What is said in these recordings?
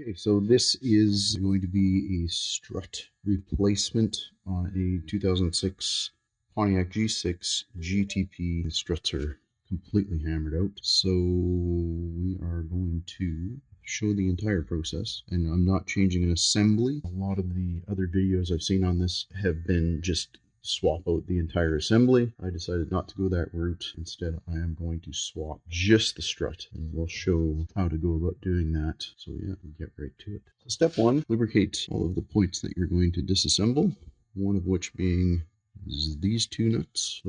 Okay, so this is going to be a strut replacement on a 2006 Pontiac G6 GTP. The struts are completely hammered out, so we are going to show the entire process, and I'm not changing an assembly. A lot of the other videos I've seen on this have been just swap out the entire assembly. I decided not to go that route. Instead, I am going to swap just the strut, and we'll show how to go about doing that. So yeah, we'll get right to it. So step one, lubricate all of the points that you're going to disassemble, one of which being these two nuts.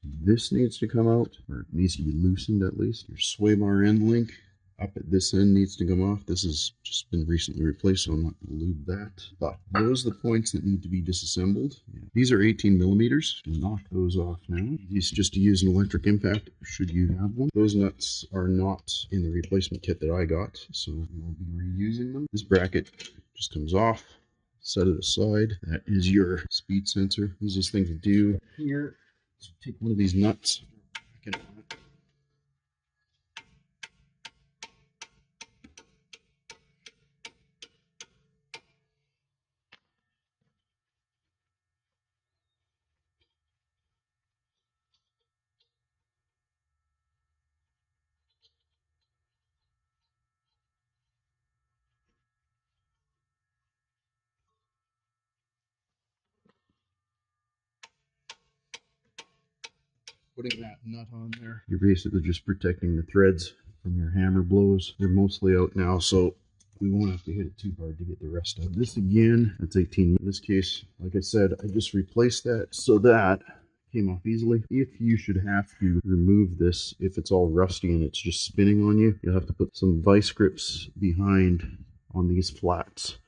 This needs to come out, or it needs to be loosened at least. Your sway bar end link up at this end needs to come off. This has just been recently replaced, so I'm not going to lube that. But those are the points that need to be disassembled. Yeah. These are 18 millimeters. Knock those off now. These just to use an electric impact, should you have one. Those nuts are not in the replacement kit that I got, so we will be reusing them. This bracket just comes off. Set it aside. That is your speed sensor. Easiest thing to do here is take one of these nuts. Putting that nut on there, you're basically just protecting the threads from your hammer blows. They're mostly out now, so we won't have to hit it too hard to get the rest of this. Again, that's 18. In this case, like I said, I just replaced that so that came off easily. If you should have to remove this, if it's all rusty and it's just spinning on you, you'll have to put some vice grips behind on these flats,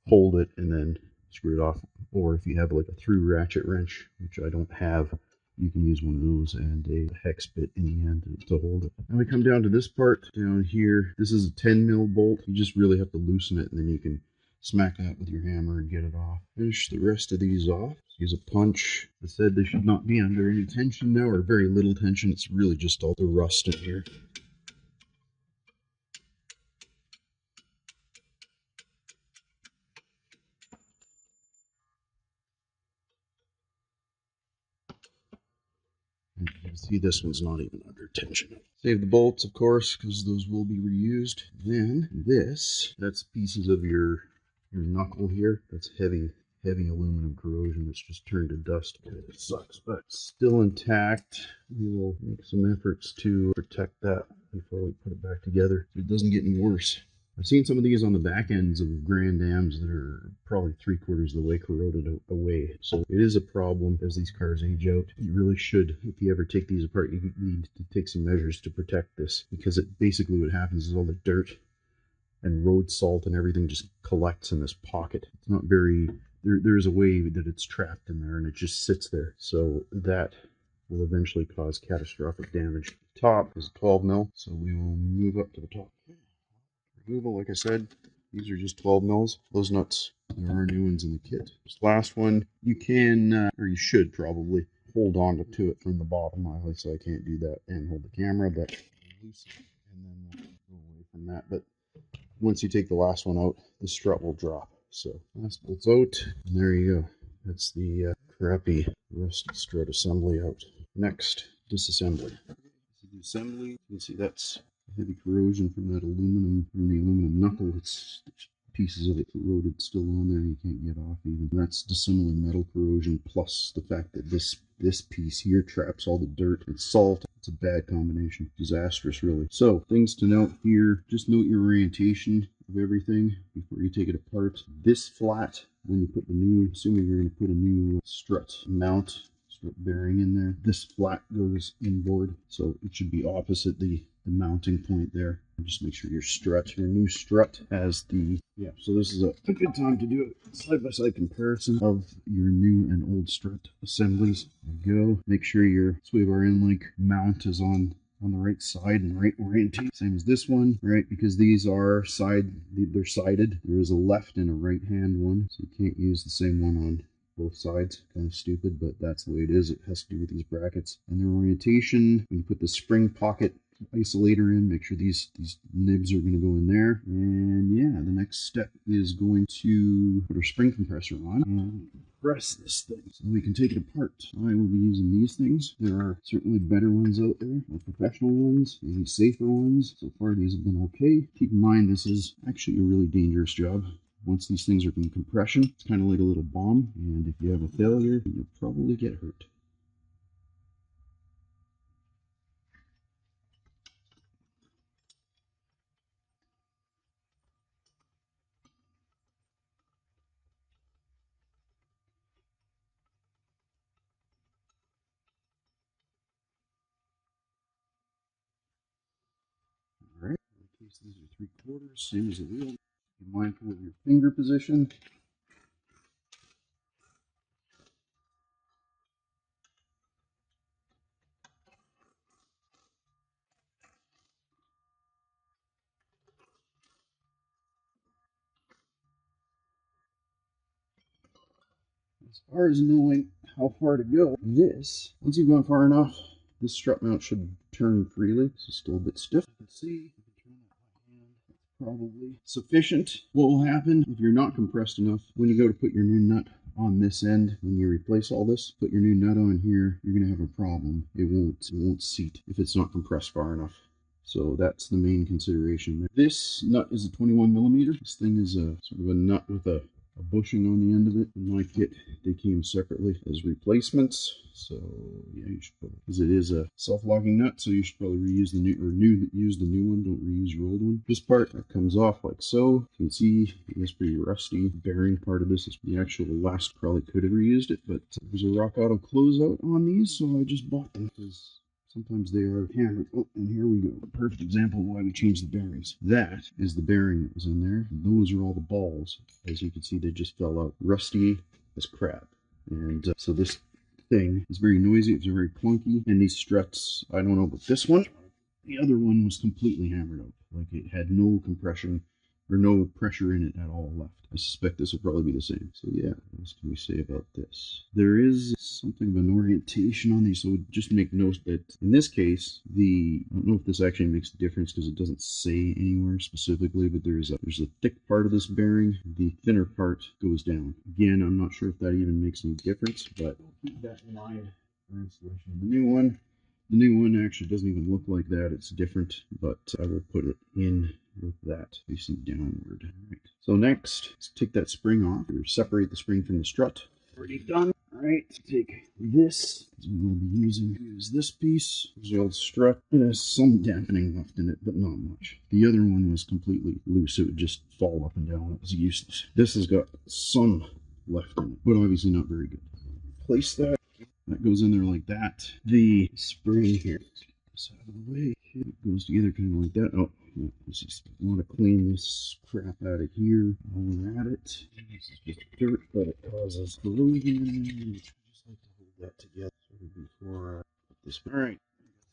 hold it, and then screw it off. Or if you have like a through ratchet wrench, which I don't have, you can use one of those and a hex bit in the end to hold it. Now we come down to this part down here. This is a 10 mil bolt. You just really have to loosen it, and then you can smack that with your hammer and get it off. Finish the rest of these off. Use a punch. I said they should not be under any tension now, or very little tension. It's really just all the rust in here. And you can see this one's not even under tension. Save the bolts, of course, because those will be reused. Then this, that's pieces of your knuckle here. That's heavy aluminum corrosion that's just turned to dust. It sucks, but still intact. We will make some efforts to protect that before we put it back together so it doesn't get any worse. I've seen some of these on the back ends of Grand Ams that are probably 3/4 of the way corroded away. So it is a problem as these cars age out. You really should, if you ever take these apart, you need to take some measures to protect this, because it basically what happens is all the dirt and road salt and everything just collects in this pocket. It's not very, there's a way that it's trapped in there and it just sits there. So that will eventually cause catastrophic damage. Top is 12 mil, so we will move up to the top. Removal, like I said, these are just 12 mils. Those nuts, there are new ones in the kit. This last one, you can, or you should probably, hold on to it from the bottom. Obviously, I can't do that and hold the camera, but loosen it, and then we'll go away from that. But once you take the last one out, the strut will drop. So, last bolt's out, and there you go. That's the crappy rusty strut assembly out. Next, disassembly. The assembly, you can see that's heavy corrosion from that aluminum, from the aluminum knuckle. It's pieces of it corroded still on there, you can't get off even. That's dissimilar metal corrosion, plus the fact that this piece here traps all the dirt and salt. It's a bad combination. Disastrous, really. So, things to note here, just note your orientation of everything before you take it apart. This flat, when you put the new, assuming you're going to put a new strut mount, strut bearing in there, this flat goes inboard, so it should be opposite the mounting point there. Just make sure your new strut has the, yeah, so this is a good time to do a side-by-side comparison of your new and old strut assemblies. There you go. Make sure your sway bar end link mount is on the right side and right orientation. Same as this one, right? Because these are they're sided. There is a left and a right hand one, so you can't use the same one on both sides. Kind of stupid, but that's the way it is. It has to do with these brackets and their orientation. When you put the spring pocket isolator in, make sure these nibs are going to go in there. And yeah, the next step is going to put our spring compressor on and press this thing so we can take it apart. I will be using these things. There are certainly better ones out there, more professional ones, maybe safer ones. So far these have been okay. Keep in mind this is actually a really dangerous job. Once these things are in compression, it's kind of like a little bomb, and if you have a failure, you'll probably get hurt. Alright, in case these are 3/4, same as the wheel. Be mindful of your finger position. As far as knowing how far to go, once you've gone far enough, this strut mount should turn freely. It's still a bit stiff. Let's see. Probably sufficient. What will happen if you're not compressed enough, when you go to put your new nut on this end, when you replace all this, put your new nut on here, you're going to have a problem. It won't seat if it's not compressed far enough. So that's the main consideration there. This nut is a 21 millimeter. This thing is a sort of a nut with a bushing on the end of it. In my kit, they came separately as replacements. So yeah, you should probably, because it is a self-locking nut, so you should probably reuse the use the new one. Don't reuse your old one. This part that comes off like so. You can see it is pretty rusty. The bearing part of this is the actual last. Probably could have reused it, but there's a Rock Auto closeout on these, so I just bought them because sometimes they are hammered. Oh, and here we go. A perfect example of why we changed the bearings. That is the bearing that was in there. And those are all the balls. As you can see, they just fell out. Rusty as crap. And so this thing is very noisy. It's very clunky. And these struts, I don't know about this one. The other one was completely hammered out. Like it had no compression or no pressure in it at all left. I suspect this will probably be the same. So yeah, what else can we say about this? There is something of an orientation on these, so just make note that in this case, I don't know if this actually makes a difference because it doesn't say anywhere specifically, but there's a thick part of this bearing. The thinner part goes down. Again, I'm not sure if that even makes any difference, but keep that in mind for installation. The new one actually doesn't even look like that. It's different, but I will put it in with that facing downward. All right. So next, let's take that spring off, or separate the spring from the strut. Already done. All right, take this. We'll be use this piece. There's the old strut. It has some dampening left in it, but not much. The other one was completely loose. It would just fall up and down. It was useless. This has got some left in it, but obviously not very good. Place that. That goes in there like that. The spring here, this out of the way. It goes together kind of like that. Oh, no, let's just want to clean this crap out of here. While we're at it. This is just dirt, but it causes corrosion in there. I just like to hold that together before I put this. All right.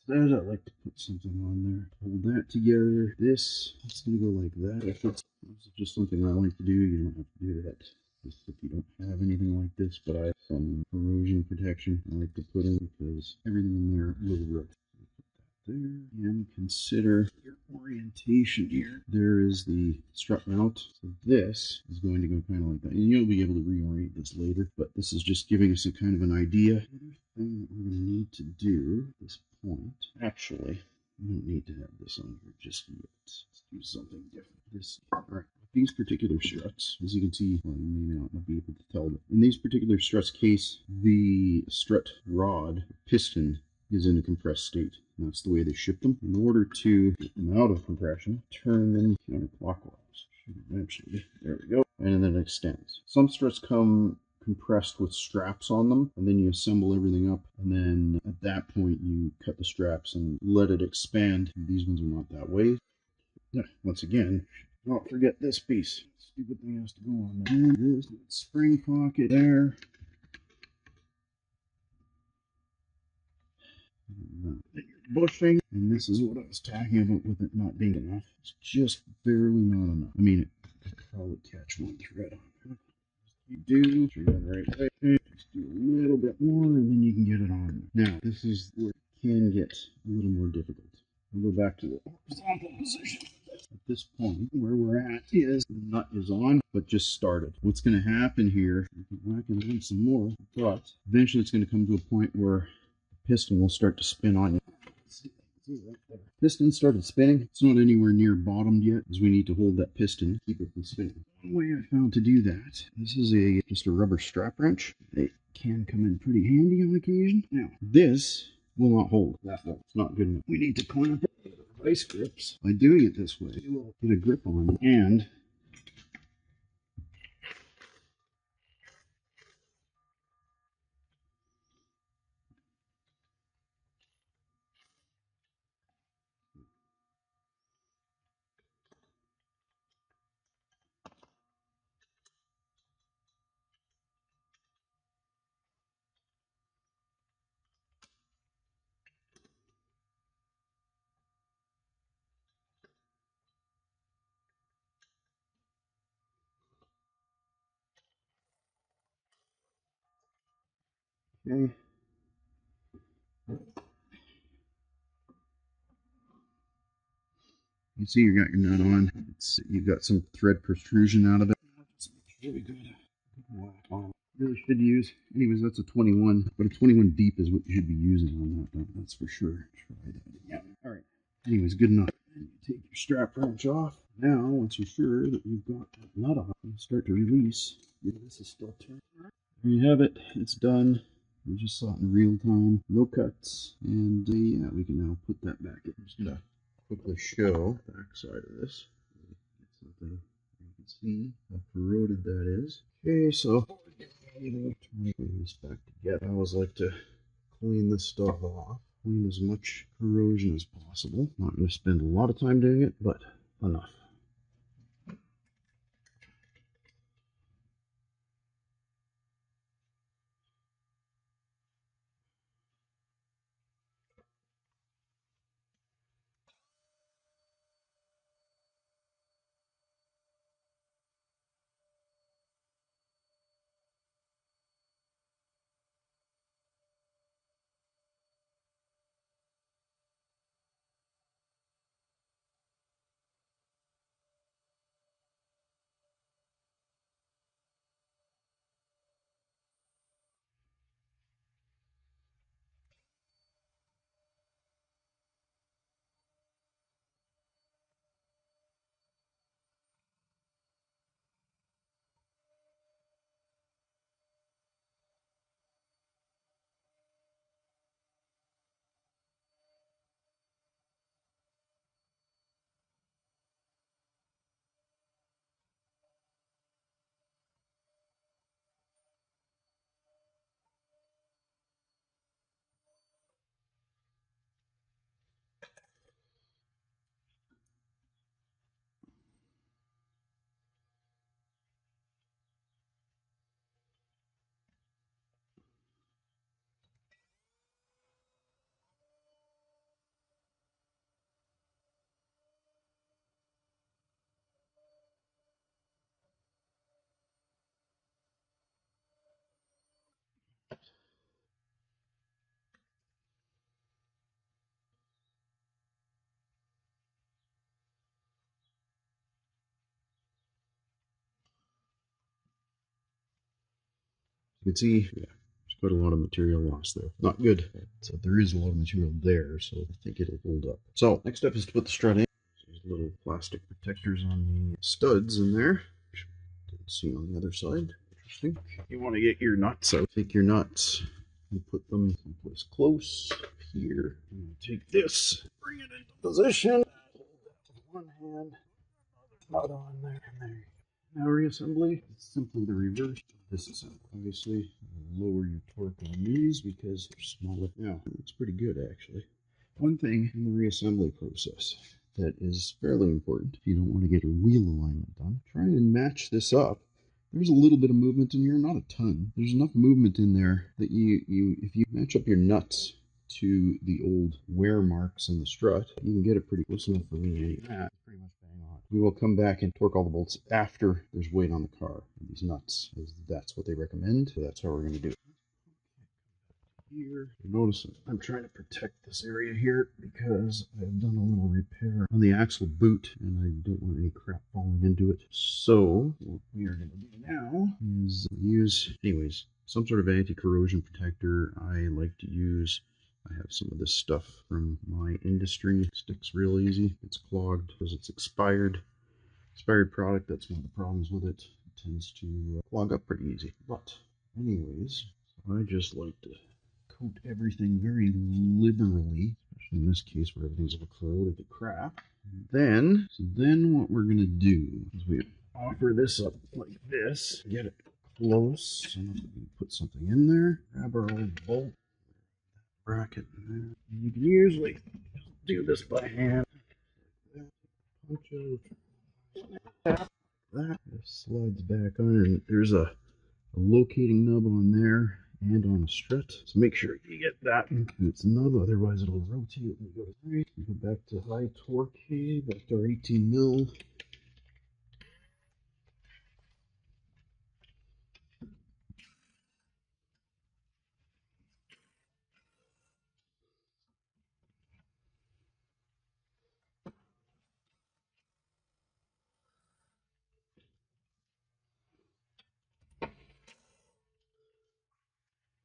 Instead, I like to put something on there. Hold that together. It's gonna go like that. This is just something I like to do. You don't have to do that if you don't have anything like this, but I have some corrosion protection I like to put in because everything in there will rip. Put that there, and consider your orientation here. There is the strut mount. So this is going to go kind of like that, and you'll be able to reorient this later, but this is just giving us a kind of an idea. Another thing that we're going to need to do at this point, actually, we don't need to have this on here just yet. Let's do something different. All right. These particular struts, as you can see, well, you may not be able to tell, but in these particular struts case, the strut rod piston is in a compressed state. And that's the way they ship them. In order to get them out of compression, turn them counterclockwise. Eventually, there we go. And then it extends. Some struts come compressed with straps on them, and then you assemble everything up, and then at that point you cut the straps and let it expand. These ones are not that way. Once again, don't forget this piece. Stupid thing has to go on there. And this spring pocket there. Bushing. And this is what I was talking about with it not being enough. It's just barely not enough. I mean, it could probably catch one thread on there. You do, so you're going the right way. Just do a little bit more, and then you can get it on. Now, this is where it can get a little more difficult. We'll go back to the horizontal position. At this point, where we're at is the nut is on, but just started. What's going to happen here, you can whack it on some more, but eventually it's going to come to a point where the piston will start to spin on you. See right there. Piston started spinning. It's not anywhere near bottomed yet, because we need to hold that piston, keep it from spinning. One way I found to do that, this is just a rubber strap wrench. It can come in pretty handy on occasion. Now, this will not hold that long. It's not good enough. We need to clamp it with vice grips. By doing it this way, it will get a grip on it, and okay. You see you got your nut on. You've got some thread protrusion out of it. Just make sure we got a whack on it. Really should use. Anyways, that's a 21, but a 21 deep is what you should be using on that. That's for sure. Try that. Yeah. All right. Anyways, good enough. And you take your strap wrench off. Now, once you're sure that you've got that nut off, you start to release. This is still turning. There you have it. It's done. We just saw it in real time. No cuts. And yeah, we can now put that back in. I'm just gonna quickly show the back side of this. Something you can see how corroded that is. Okay, so turn this back together. I always like to clean this stuff off. Clean as much corrosion as possible. Not going to spend a lot of time doing it, but enough. You can see, yeah, there's quite a lot of material lost there. Not good. So there is a lot of material there, so I think it'll hold up. So next step is to put the strut in. There's little plastic protectors on the studs in there. Didn't see on the other side. Interesting. You want to get your nuts out. Take your nuts and put them someplace close here. And take this, bring it into position. Hold that with one hand. Nut on there, and there you go. Now reassembly, it's simply the reverse of disassembly. Obviously, lower your torque on these because they're smaller. Now, it's pretty good actually. One thing in the reassembly process that is fairly important if you don't want to get your wheel alignment done, try and match this up. There's a little bit of movement in here, not a ton. There's enough movement in there that if you match up your nuts to the old wear marks in the strut, you can get it pretty close enough for me. That's pretty much bang on. we will come back and torque all the bolts after there's weight on the car. These nuts, that's what they recommend, so that's how we're going to do it. Here, notice I'm trying to protect this area here because I've done a little repair on the axle boot and I don't want any crap falling into it. So what we are going to do now is use, anyways, some sort of anti-corrosion protector. I like to use, I have some of this stuff from my industry. It sticks real easy. It's clogged because it's expired product. That's one of the problems with it. It tends to clog up pretty easy. But anyways, I just like to coat everything very liberally, especially in this case where everything's a little corroded to crap. Then what we're going to do is we offer this up like this, get it close enough that we can put something in there, grab our old bolt bracket in there. And you can usually do this by hand. Punch out that. It slides back on, and there's a locating nub on there and on the strut. So make sure you get that into its nub, otherwise it'll rotate when you go to 3. We go back to high torque, back to our 18 mil.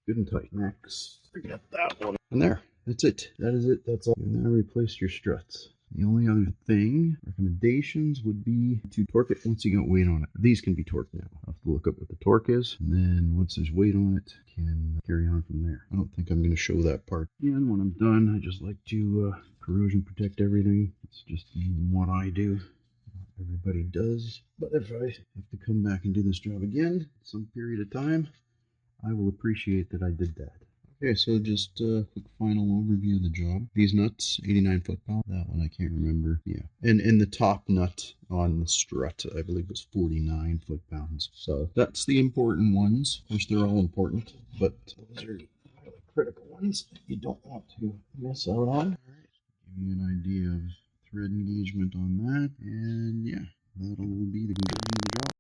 Good and tight. Next, forget that one. And there, that's it. That is it. That's all. You now replace your struts. The only other recommendations would be to torque it once you got weight on it. These can be torqued now. I'll have to look up what the torque is, and then once there's weight on it, can carry on from there. I don't think I'm going to show that part. And when I'm done, I just like to corrosion protect everything. It's just what I do. Everybody does. But if I have to come back and do this job again, some period of time, I will appreciate that I did that. Okay, so just a quick final overview of the job. These nuts, 89 foot-pounds. That one I can't remember. Yeah, and the top nut on the strut, I believe, was 49 foot-pounds. So that's the important ones. Of course, they're all important, but those are the critical ones that you don't want to miss out on. All right, give you an idea of thread engagement on that, and yeah, that'll be the job.